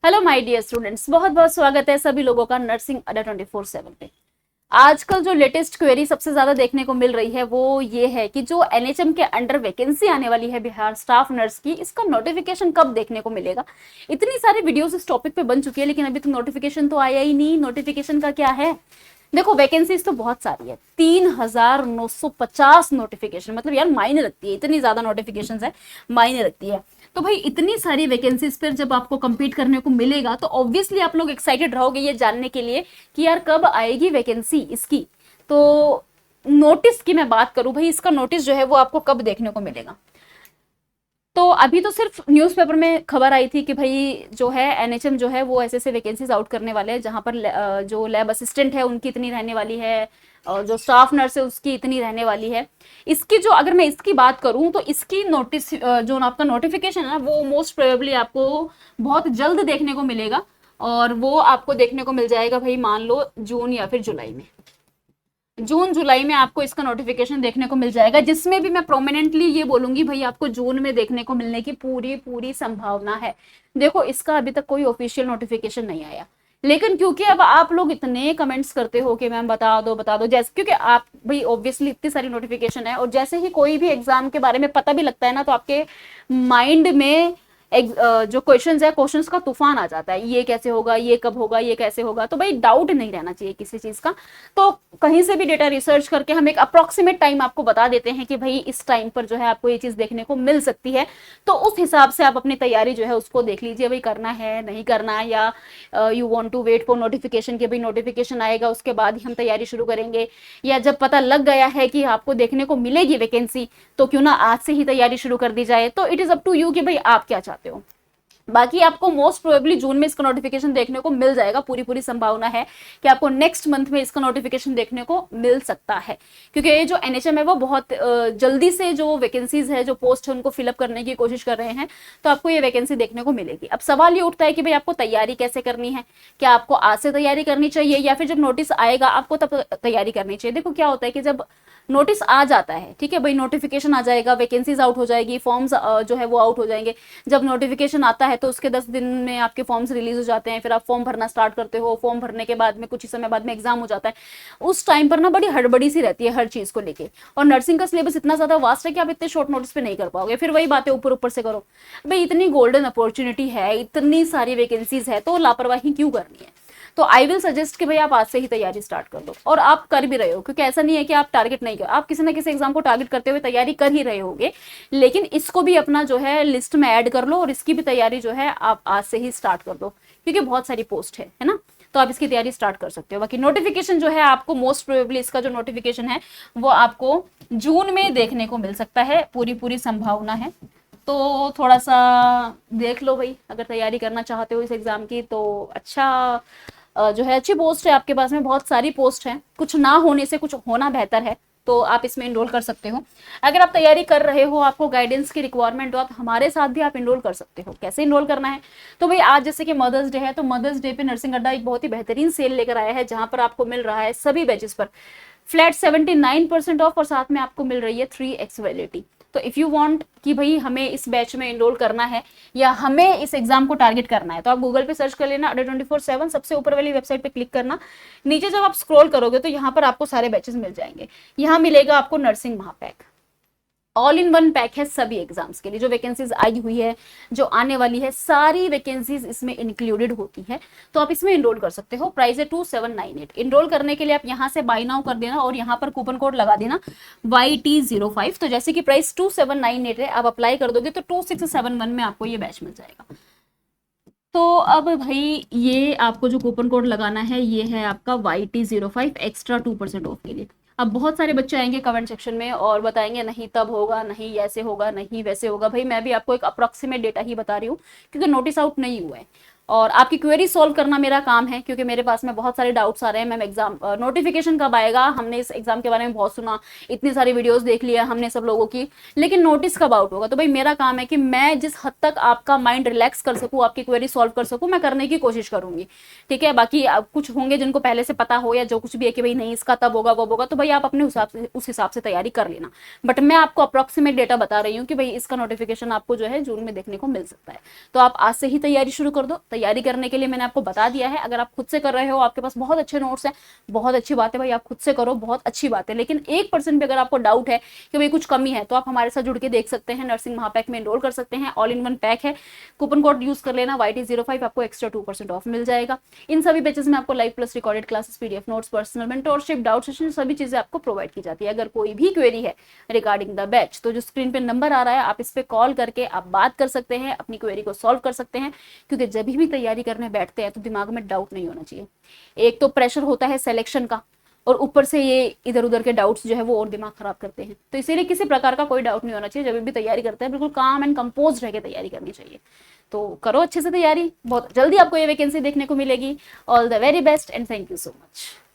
Hello my dear students, बहुत बहुत स्वागत है सभी लोगों का नर्सिंग अड्डा 24/7 पे। आजकल जो लेटेस्ट क्वेरी सबसे ज्यादा देखने को मिल रही है वो ये है कि जो एनएचएम के अंडर वैकेंसी आने वाली है बिहार स्टाफ नर्स की, इसका नोटिफिकेशन कब देखने को मिलेगा। इतनी सारी वीडियोस इस टॉपिक पे बन चुकी है लेकिन अभी तक नोटिफिकेशन तो आया ही नहीं। नोटिफिकेशन का क्या है? देखो, वैकेंसीज तो बहुत सारी है, 3,950 नोटिफिकेशन, मतलब यार मायने रखती है, इतनी ज्यादा नोटिफिकेशन है, मायने रखती है। तो भाई इतनी सारी वैकेंसीज पर जब आपको compete करने को मिलेगा तो ऑब्वियसली आप लोग एक्साइटेड रहोगे ये जानने के लिए कि यार कब आएगी वैकेंसी इसकी। तो नोटिस की मैं बात करूं भाई, इसका नोटिस जो है वो आपको कब देखने को मिलेगा। तो अभी तो सिर्फ न्यूज़पेपर में खबर आई थी कि भाई जो है एनएचएम जो है वो ऐसे ऐसे वैकेंसीज आउट करने वाले हैं जहां पर जो लैब असिस्टेंट है उनकी इतनी रहने वाली है और जो स्टाफ नर्स है उसकी इतनी रहने वाली है। इसकी जो अगर मैं इसकी बात करूं तो इसकी नोटिस जो आपका नोटिफिकेशन है ना वो मोस्ट प्रोबेबली आपको बहुत जल्द देखने को मिलेगा और वो आपको देखने को मिल जाएगा भाई, मान लो जून या फिर जुलाई में। जून जुलाई में आपको इसका नोटिफिकेशन देखने को मिल जाएगा, जिसमें भी मैं प्रोमिनेंटली ये बोलूंगी भाई आपको जून में देखने को मिलने की पूरी पूरी संभावना है। देखो, इसका अभी तक कोई ऑफिशियल नोटिफिकेशन नहीं आया, लेकिन क्योंकि अब आप लोग इतने कमेंट्स करते हो कि मैम बता दो, जैसे क्योंकि आप भाई ऑब्वियसली इतनी सारी नोटिफिकेशन है और जैसे ही कोई भी एग्जाम के बारे में पता भी लगता है ना तो आपके माइंड में जो क्वेश्चंस है, क्वेश्चंस का तूफान आ जाता है, ये कैसे होगा, ये कब होगा, ये कैसे होगा। तो भाई डाउट नहीं रहना चाहिए किसी चीज का। तो कहीं से भी डेटा रिसर्च करके हम एक अप्रोक्सीमेट टाइम आपको बता देते हैं कि भाई इस टाइम पर जो है आपको ये चीज देखने को मिल सकती है। तो उस हिसाब से आप अपनी तैयारी जो है उसको देख लीजिए, भाई करना है नहीं करना है, या you want to wait for notification के भाई नोटिफिकेशन आएगा उसके बाद ही हम तैयारी शुरू करेंगे, या जब पता लग गया है कि आपको देखने को मिलेगी वैकेंसी तो क्यों ना आज से ही तैयारी शुरू कर दी जाए। तो it is up to you कि भाई आप क्या चाहते हो। बाकी आपको मोस्ट प्रोबेबली जून में इसका नोटिफिकेशन देखने को मिल जाएगा, पूरी पूरी संभावना है कि आपको नेक्स्ट मंथ में इसका नोटिफिकेशन देखने को मिल सकता है, क्योंकि ये जो एनएचएम है वो बहुत जल्दी से जो वैकेंसीज है, जो पोस्ट है उनको फिलअप करने की कोशिश कर रहे हैं। तो आपको ये वैकेंसी देखने को मिलेगी। अब सवाल ये उठता है कि भाई आपको तैयारी कैसे करनी है, क्या आपको आज से तैयारी करनी चाहिए या फिर जब नोटिस आएगा आपको तब तैयारी करनी चाहिए। देखो क्या होता है कि जब नोटिस आ जाता है, ठीक है भाई, नोटिफिकेशन आ जाएगा, वैकेंसीज आउट हो जाएगी, फॉर्म्स जो है वो आउट हो जाएंगे। जब नोटिफिकेशन आता है तो उसके 10 दिन में आपके फॉर्म्स रिलीज हो जाते हैं, फिर आप फॉर्म भरना स्टार्ट करते हो। फॉर्म भरने के बाद में कुछ ही समय बाद में एग्जाम हो जाता है। उस टाइम पर ना बड़ी हड़बड़ी सी रहती है हर चीज को लेके, और नर्सिंग का सिलेबस इतना ज्यादा वास्ट है कि आप इतने शॉर्ट नोटिस पे नहीं कर पाओगे। फिर वही बातें ऊपर ऊपर से करो। भाई इतनी गोल्डन अपॉर्चुनिटी है, इतनी सारी वैकेंसीज है, तो लापरवाही क्यों करनी है। तो आई विल सजेस्ट कि भाई आप आज से ही तैयारी स्टार्ट कर दो, और आप कर भी रहे हो, क्योंकि ऐसा नहीं है कि आप टारगेट नहीं कर, आप किसी ना किसी एग्जाम को टारगेट करते हुए तैयारी कर ही रहे होगे। लेकिन इसको भी अपना जो है लिस्ट में ऐड कर लो और इसकी भी तैयारी जो है आप आज से ही स्टार्ट कर दो, क्योंकि बहुत सारी पोस्ट है ना। तो आप इसकी तैयारी स्टार्ट कर सकते हो। बाकी नोटिफिकेशन जो है आपको मोस्ट प्रोबेबली इसका जो नोटिफिकेशन है वो आपको जून में देखने को मिल सकता है, पूरी पूरी संभावना है। तो थोड़ा सा देख लो भाई, अगर तैयारी करना चाहते हो इस एग्जाम की तो अच्छा जो है अच्छी पोस्ट है आपके पास में, बहुत सारी पोस्ट है, कुछ ना होने से कुछ होना बेहतर है। तो आप इसमें इनरोल कर सकते हो। अगर आप तैयारी कर रहे हो, आपको गाइडेंस की रिक्वायरमेंट हो, आप हमारे साथ भी आप इनरोल कर सकते हो। कैसे इनरोल करना है? तो भाई आज जैसे कि मदर्स डे है, तो मदर्स डे पे नर्सिंग अड्डा एक बहुत ही बेहतरीन सेल लेकर आया है जहां पर आपको मिल रहा है सभी बैचेस पर फ्लैट 79% ऑफ, और साथ में आपको मिल रही है 3x वैलिडिटी। तो इफ यू वांट कि भाई हमें इस बैच में इनरोल करना है या हमें इस एग्जाम को टारगेट करना है, तो आप गूगल पे सर्च कर लेना अड्डा 24/7, सबसे ऊपर वाली वेबसाइट पे क्लिक करना। नीचे जब आप स्क्रॉल करोगे तो यहाँ पर आपको सारे बैचेस मिल जाएंगे। यहाँ मिलेगा आपको नर्सिंग महापैक, ऑल इन वन पैक है सभी एग्जाम्स के लिए। जो वैकेंसीज आई हुई है, जो आने वाली है, सारी वैकेंसीज इसमें इंक्लूडेड होती है। तो आप इसमें इनरोल कर सकते हो। प्राइस है 2798। इनरोल करने के लिए आप यहाँ से बाय नाउ कर देना और यहाँ पर कूपन कोड लगा देना YT05। तो जैसे कि प्राइस 2798 है, आप अप्लाई कर दोगे तो 2671 में आपको ये बैच मिल जाएगा। तो अब भाई ये आपको जो कूपन कोड लगाना है ये है आपका YT05 एक्स्ट्रा 2% ऑफ के लिए। अब बहुत सारे बच्चे आएंगे कमेंट सेक्शन में और बताएंगे नहीं तब होगा, नहीं ऐसे होगा, नहीं वैसे होगा। भाई मैं भी आपको एक अप्रोक्सीमेट डेटा ही बता रही हूँ, क्योंकि नोटिस आउट नहीं हुआ है और आपकी क्वेरी सॉल्व करना मेरा काम है, क्योंकि मेरे पास में बहुत सारे डाउट्स आ रहे हैं। मैम एग्जाम नोटिफिकेशन कब आएगा, हमने इस एग्जाम के बारे में बहुत सुना, इतनी सारी वीडियोस देख लिया हमने सब लोगों की, लेकिन नोटिस कब आउट होगा। तो भाई मेरा काम है कि मैं जिस हद तक आपका माइंड रिलैक्स कर सकूं, आपकी क्वेरी सॉल्व कर सकूं, मैं करने की कोशिश करूंगी। ठीक है, बाकी कुछ होंगे जिनको पहले से पता हो या जो कुछ भी है कि भाई नहीं इसका तब होगा वो होगा, तो भाई आप अपने हिसाब से उस हिसाब से तैयारी कर लेना। बट मैं आपको अप्रोक्सीमेट डेटा बता रही हूँ कि भाई इसका नोटिफिकेशन आपको जो है जून में देखने को मिल सकता है। तो आप आज से ही तैयारी शुरू कर दो। तैयारी करने के लिए मैंने आपको बता दिया है। अगर आप खुद से कर रहे हो, आपके पास बहुत अच्छे नोट्स हैं, बहुत अच्छी बात है भाई, आप खुद से करो, बहुत अच्छी बात है। लेकिन 1% भी अगर आपको डाउट है कि भाई कुछ कमी है, तो आप हमारे साथ जुड़ के देख सकते हैं, नर्सिंग महापैक में एनरोल कर सकते हैं। ऑल इन वन पैक है, कूपन कोड यूज कर लेना YT05, आपको एक्स्ट्रा 2% ऑफ मिल जाएगा। इन सभी बैचेस में आपको live plus recorded classes, PDF notes, personal mentorship, doubt session, सभी चीजें आपको प्रोवाइड की जाती है। अगर कोई भी क्वेरी है रिगार्डिंग द बैच, तो जो स्क्रीन पे नंबर आ रहा है, आप इस पे कॉल करके आप बात कर सकते हैं, अपनी क्वेरी को सॉल्व कर सकते हैं। क्योंकि जब भी तैयारी करने बैठते हैं तो दिमाग में डाउट नहीं होना चाहिए। एक तो प्रेशर होता है सिलेक्शन का, और ऊपर से ये इधर उधर के डाउट्स जो है वो और दिमाग खराब करते हैं। तो इसीलिए किसी प्रकार का कोई डाउट नहीं होना चाहिए। जब भी तैयारी करते हैं बिल्कुल काम एंड कंपोज रह के तैयारी करनी चाहिए। तो करो अच्छे से तैयारी, बहुत जल्दी आपको ये वैकेंसी देखने को मिलेगी। All the very best and thank you so much.